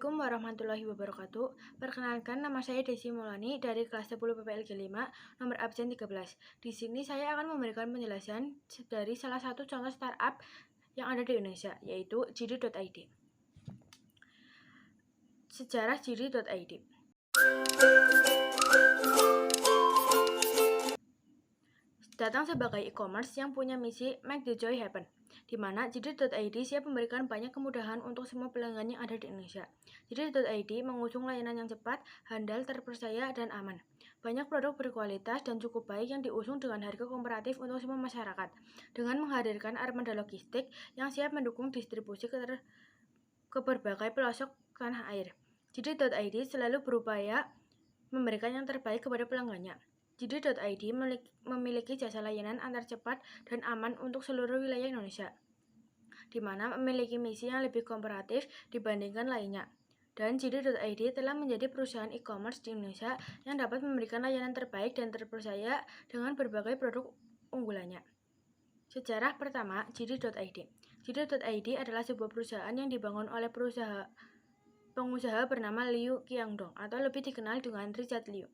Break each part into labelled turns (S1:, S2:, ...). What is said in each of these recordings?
S1: Assalamualaikum warahmatullahi wabarakatuh. Perkenalkan, nama saya Desi Maulani dari kelas 10 PPLG 5, nomor absen 13. Di sini saya akan memberikan penjelasan dari salah satu contoh startup yang ada di Indonesia, yaitu JD.id. Sejarah JD.id. Datang sebagai e-commerce yang punya misi Make the Joy Happen, di mana JD.id siap memberikan banyak kemudahan untuk semua pelanggan yang ada di Indonesia. JD.id mengusung layanan yang cepat, handal, terpercaya, dan aman. Banyak produk berkualitas dan cukup baik yang diusung dengan harga komparatif untuk semua masyarakat, dengan menghadirkan armada logistik yang siap mendukung distribusi ke berbagai pelosok tanah air. JD.id selalu berupaya memberikan yang terbaik kepada pelanggannya. JD.id memiliki jasa layanan antar cepat dan aman untuk seluruh wilayah Indonesia, di mana memiliki misi yang lebih komparatif dibandingkan lainnya. Dan JD.id telah menjadi perusahaan e-commerce di Indonesia yang dapat memberikan layanan terbaik dan terpercaya dengan berbagai produk unggulannya. Sejarah pertama, JD.id. JD.id adalah sebuah perusahaan yang dibangun oleh pengusaha bernama Liu Qiangdong atau lebih dikenal dengan Richard Liu.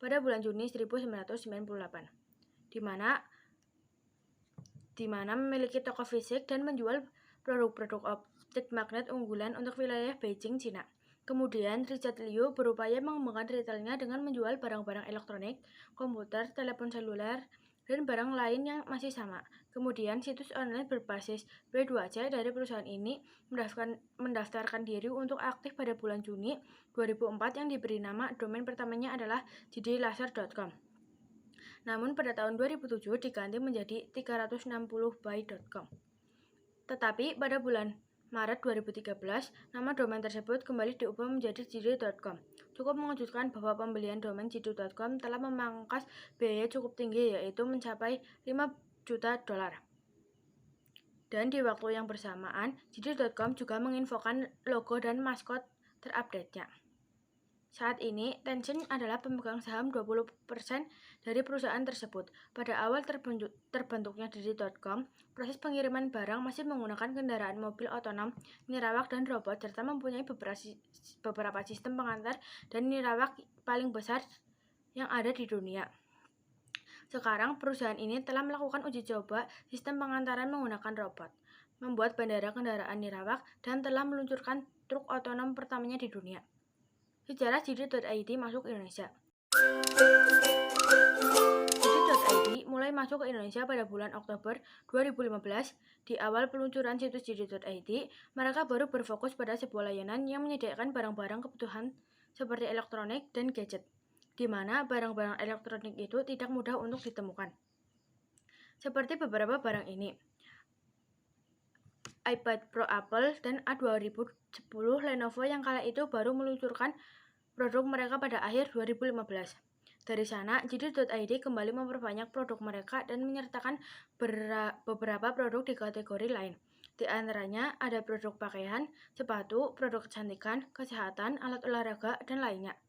S1: Pada bulan Juni 1998, di mana memiliki toko fisik dan menjual produk-produk optik magnet unggulan untuk wilayah Beijing, Cina. Kemudian Richard Liu berupaya mengembangkan retailnya dengan menjual barang-barang elektronik, komputer, telepon seluler, dan barang lain yang masih sama. Kemudian situs online berbasis B2C dari perusahaan ini mendaftarkan diri untuk aktif pada bulan Juni 2004 yang diberi nama domain pertamanya adalah jdlaser.com. Namun pada tahun 2007 diganti menjadi 360by.com. Tetapi pada bulan Maret 2013, nama domain tersebut kembali diubah menjadi jd.com. Cukup mengejutkan bahwa pembelian domain jd.com telah memangkas biaya cukup tinggi, yaitu mencapai 5 juta dolar. Dan di waktu yang bersamaan, jd.com juga menginfokan logo dan maskot terupdate-nya. Saat ini, Tencent adalah pemegang saham 20% dari perusahaan tersebut. Pada awal terbentuknya JD.com, proses pengiriman barang masih menggunakan kendaraan mobil otonom, nirawak, dan robot, serta mempunyai beberapa sistem pengantar dan nirawak paling besar yang ada di dunia. Sekarang, perusahaan ini telah melakukan uji coba sistem pengantaran menggunakan robot, membuat bandara kendaraan nirawak, dan telah meluncurkan truk otonom pertamanya di dunia. Sejarah JD.id masuk Indonesia. JD.id mulai masuk ke Indonesia pada bulan Oktober 2015. Di awal peluncuran situs JD.id, mereka baru berfokus pada sebuah layanan yang menyediakan barang-barang kebutuhan seperti elektronik dan gadget, di mana barang-barang elektronik itu tidak mudah untuk ditemukan. Seperti beberapa barang ini: iPad Pro Apple dan A2010 Lenovo yang kala itu baru meluncurkan produk mereka pada akhir 2015. Dari sana, JD.id kembali memperbanyak produk mereka dan menyertakan beberapa produk di kategori lain. Di antaranya ada produk pakaian, sepatu, produk kecantikan, kesehatan, alat olahraga, dan lainnya.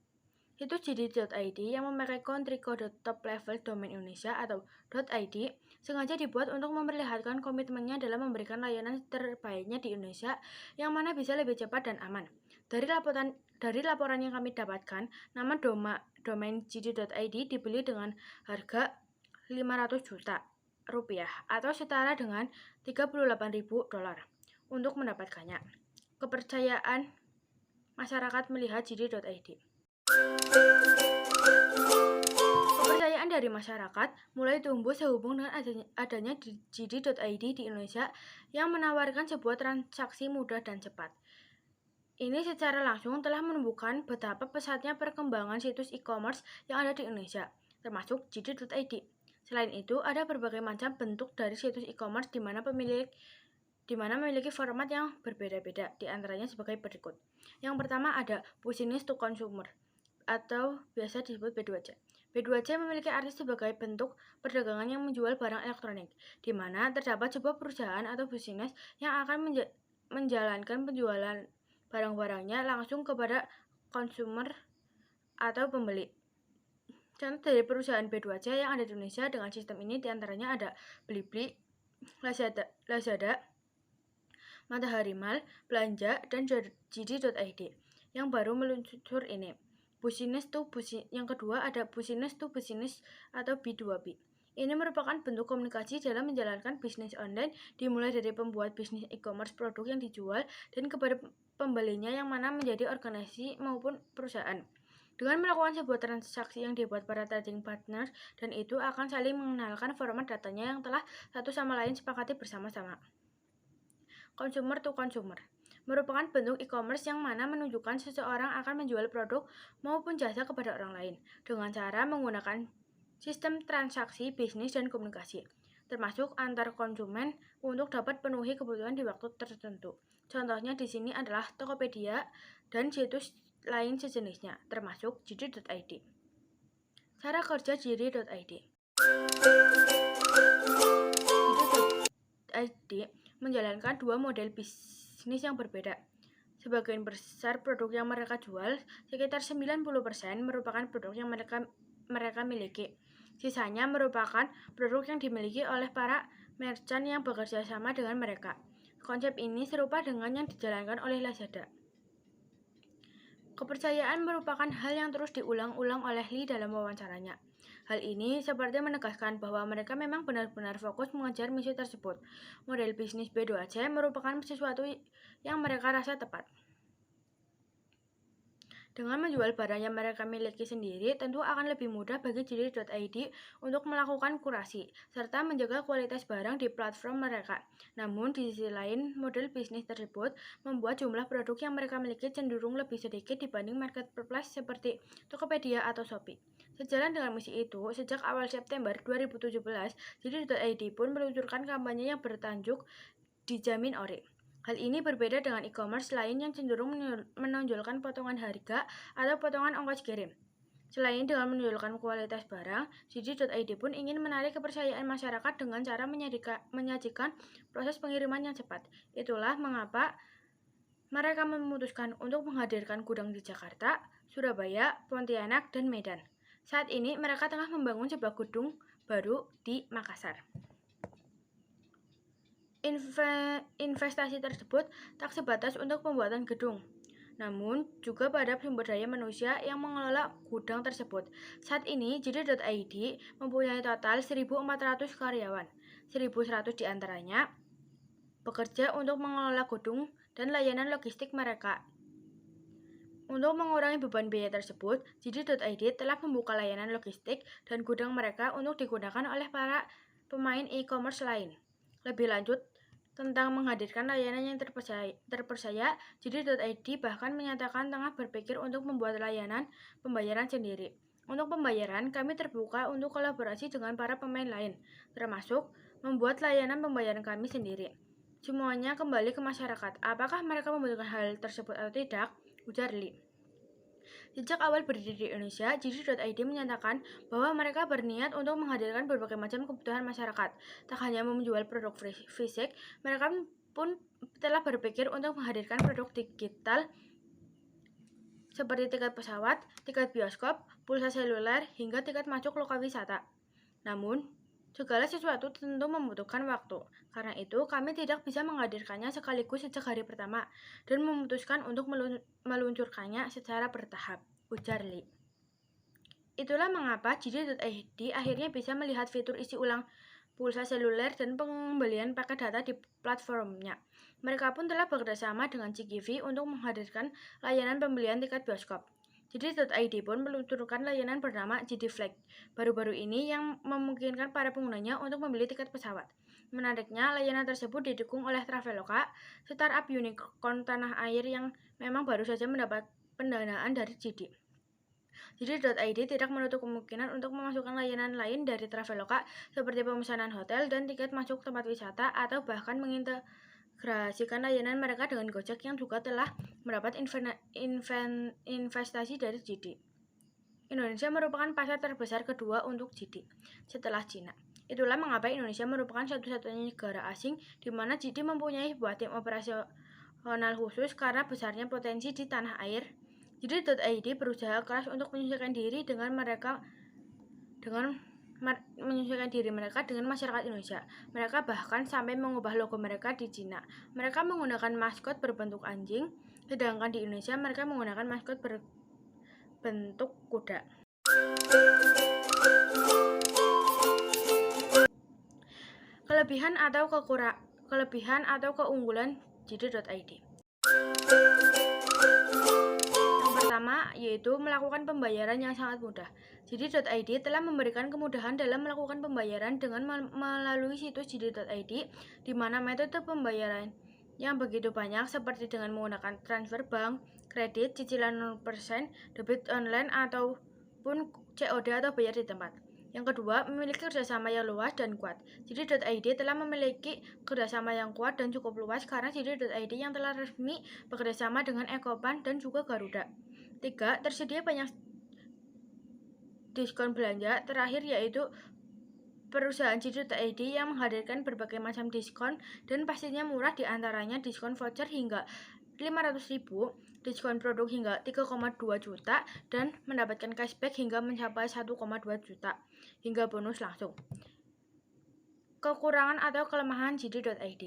S1: Situs JD.id yang memakai country code top level domain Indonesia atau .id sengaja dibuat untuk memperlihatkan komitmennya dalam memberikan layanan terbaiknya di Indonesia yang mana bisa lebih cepat dan aman. Dari laporan yang kami dapatkan, nama domain JD.id dibeli dengan harga 500 juta rupiah atau setara dengan 38.000 dolar. Untuk mendapatkannya, kepercayaan masyarakat melihat JD.id. Kepercayaan dari masyarakat mulai tumbuh sehubung dengan adanya JD.id di Indonesia yang menawarkan sebuah transaksi mudah dan cepat. Ini secara langsung telah menunjukkan betapa pesatnya perkembangan situs e-commerce yang ada di Indonesia, termasuk JD.id. Selain itu, ada berbagai macam bentuk dari situs e-commerce di mana memiliki format yang berbeda-beda, di antaranya sebagai berikut. Yang pertama ada business to consumer, atau biasa disebut B2C. B2C memiliki arti sebagai bentuk perdagangan yang menjual barang elektronik, di mana terdapat sebuah perusahaan atau bisnis yang akan menjalankan penjualan barang-barangnya langsung kepada konsumer atau pembeli. Contoh dari perusahaan B2C yang ada di Indonesia dengan sistem ini diantaranya ada Blibli, Lazada, Matahari Mall, Belanja, dan JD.id yang baru meluncur ini. Yang kedua ada business to business atau B2B. Ini merupakan bentuk komunikasi dalam menjalankan bisnis online, dimulai dari pembuat bisnis e-commerce produk yang dijual dan kepada pembelinya yang mana menjadi organisasi maupun perusahaan. Dengan melakukan sebuah transaksi yang dibuat para trading partner, dan itu akan saling mengenalkan format datanya yang telah satu sama lain sepakati bersama-sama. Consumer to consumer merupakan bentuk e-commerce yang mana menunjukkan seseorang akan menjual produk maupun jasa kepada orang lain dengan cara menggunakan sistem transaksi bisnis dan komunikasi, termasuk antar konsumen untuk dapat penuhi kebutuhan di waktu tertentu. Contohnya di sini adalah Tokopedia dan situs lain sejenisnya, termasuk JD.id. Cara kerja JD.id. JD.id menjalankan dua model bisnis yang berbeda. Sebagian besar produk yang mereka jual, sekitar 90%, merupakan produk yang mereka miliki. Sisanya merupakan produk yang dimiliki oleh para merchant yang bekerja sama dengan mereka. Konsep ini serupa dengan yang dijalankan oleh Lazada. Kepercayaan merupakan hal yang terus diulang-ulang oleh Lee dalam wawancaranya. Hal ini seperti menegaskan bahwa mereka memang benar-benar fokus mengejar misi tersebut. Model bisnis B2C merupakan sesuatu yang mereka rasa tepat. Dengan menjual barang yang mereka miliki sendiri, tentu akan lebih mudah bagi JD.id untuk melakukan kurasi, serta menjaga kualitas barang di platform mereka. Namun, di sisi lain, model bisnis tersebut membuat jumlah produk yang mereka miliki cenderung lebih sedikit dibanding marketplace seperti Tokopedia atau Shopee. Sejalan dengan misi itu, sejak awal September 2017, JD.id pun meluncurkan kampanye yang bertajuk Dijamin Ori. Hal ini berbeda dengan e-commerce lain yang cenderung menonjolkan potongan harga atau potongan ongkos kirim. Selain dengan menonjolkan kualitas barang, JD.id pun ingin menarik kepercayaan masyarakat dengan cara menyajikan proses pengiriman yang cepat. Itulah mengapa mereka memutuskan untuk menghadirkan gudang di Jakarta, Surabaya, Pontianak, dan Medan. Saat ini mereka tengah membangun sebuah gedung baru di Makassar. Investasi tersebut tak sebatas untuk pembuatan gedung, namun juga pada sumber daya manusia yang mengelola gudang tersebut. Saat ini, JD.id mempunyai total 1.400 karyawan. 1.100 diantaranya bekerja untuk mengelola gedung dan layanan logistik mereka. Untuk mengurangi beban biaya tersebut, JD.id telah membuka layanan logistik dan gudang mereka untuk digunakan oleh para pemain e-commerce lain. Lebih lanjut, tentang menghadirkan layanan yang terpercaya, JD.id bahkan menyatakan tengah berpikir untuk membuat layanan pembayaran sendiri. Untuk pembayaran, kami terbuka untuk kolaborasi dengan para pemain lain, termasuk membuat layanan pembayaran kami sendiri. Semuanya kembali ke masyarakat. Apakah mereka membutuhkan hal tersebut atau tidak? Ujar Lee. Sejak awal berdiri di Indonesia, JD.id menyatakan bahwa mereka berniat untuk menghadirkan berbagai macam kebutuhan masyarakat. Tak hanya menjual produk fisik, mereka pun telah berpikir untuk menghadirkan produk digital seperti tiket pesawat, tiket bioskop, pulsa seluler, hingga tiket masuk lokal wisata. Namun, segala sesuatu tentu membutuhkan waktu. Karena itu, kami tidak bisa menghadirkannya sekaligus sejak hari pertama dan memutuskan untuk meluncurkannya secara bertahap, ujar Lee. Itulah mengapa JD.id akhirnya bisa melihat fitur isi ulang pulsa seluler dan pembelian paket data di platformnya. Mereka pun telah bekerjasama dengan CGV untuk menghadirkan layanan pembelian tiket bioskop. JD.id pun meluncurkan layanan bernama JD Flag baru-baru ini yang memungkinkan para penggunanya untuk membeli tiket pesawat. Menariknya, layanan tersebut didukung oleh Traveloka, startup unicorn tanah air yang memang baru saja mendapat pendanaan dari JD. JD.id tidak menutup kemungkinan untuk memasukkan layanan lain dari Traveloka seperti pemesanan hotel dan tiket masuk tempat wisata atau bahkan mengintegrasikan layanan mereka dengan Gojek yang juga telah mendapat investasi dari JD. Indonesia merupakan pasar terbesar kedua untuk JD setelah Cina. Itulah mengapa Indonesia merupakan satu-satunya negara asing di mana JD mempunyai sebuah tim operasional khusus karena besarnya potensi di tanah air. JD.id berusaha keras untuk menyesuaikan diri dengan menyesuaikan diri mereka dengan masyarakat Indonesia. Mereka bahkan sampai mengubah logo mereka di Cina. Mereka menggunakan maskot berbentuk anjing, sedangkan di Indonesia mereka menggunakan maskot berbentuk kuda. Kelebihan atau keunggulan JD.id. Yang pertama yaitu melakukan pembayaran yang sangat mudah. JD.id telah memberikan kemudahan dalam melakukan pembayaran dengan melalui situs JD.id, di mana metode pembayaran yang begitu banyak seperti dengan menggunakan transfer bank, kredit, cicilan 0%, debit online, ataupun COD atau bayar di tempat. Yang kedua, memiliki kerjasama yang luas dan kuat. JD.id telah memiliki kerjasama yang kuat dan cukup luas karena JD.id yang telah resmi bekerjasama dengan Ekobank dan juga Garuda. 3. Tersedia banyak diskon belanja. Terakhir yaitu perusahaan JD.id yang menghadirkan berbagai macam diskon dan pastinya murah, diantaranya diskon voucher hingga 500.000, diskon produk hingga 3,2 juta, dan mendapatkan cashback hingga mencapai 1,2 juta, hingga bonus langsung. Kekurangan atau kelemahan JD.id.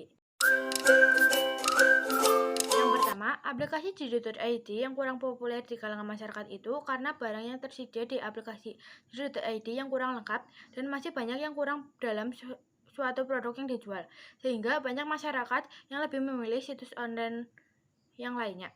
S1: Yang pertama, aplikasi JD.id yang kurang populer di kalangan masyarakat itu karena barang yang tersedia di aplikasi JD.id yang kurang lengkap dan masih banyak yang kurang dalam suatu produk yang dijual, sehingga banyak masyarakat yang lebih memilih situs online yang lainnya.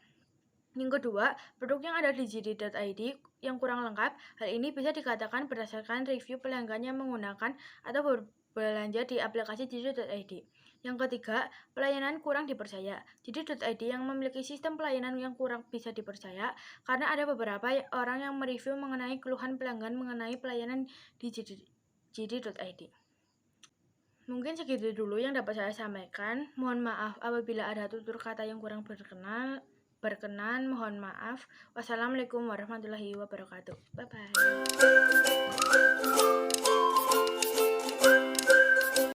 S1: Yang kedua, produk yang ada di JD.id yang kurang lengkap. Hal ini bisa dikatakan berdasarkan review pelanggan yang menggunakan atau berbelanja di aplikasi JD.id. Yang ketiga, pelayanan kurang dipercaya. JD.id yang memiliki sistem pelayanan yang kurang bisa dipercaya karena ada beberapa orang yang mereview mengenai keluhan pelanggan mengenai pelayanan di JD.id. Mungkin segitu dulu yang dapat saya sampaikan. Mohon maaf apabila ada tutur kata yang kurang berkenan, mohon maaf. Wassalamualaikum warahmatullahi wabarakatuh. Bye-bye.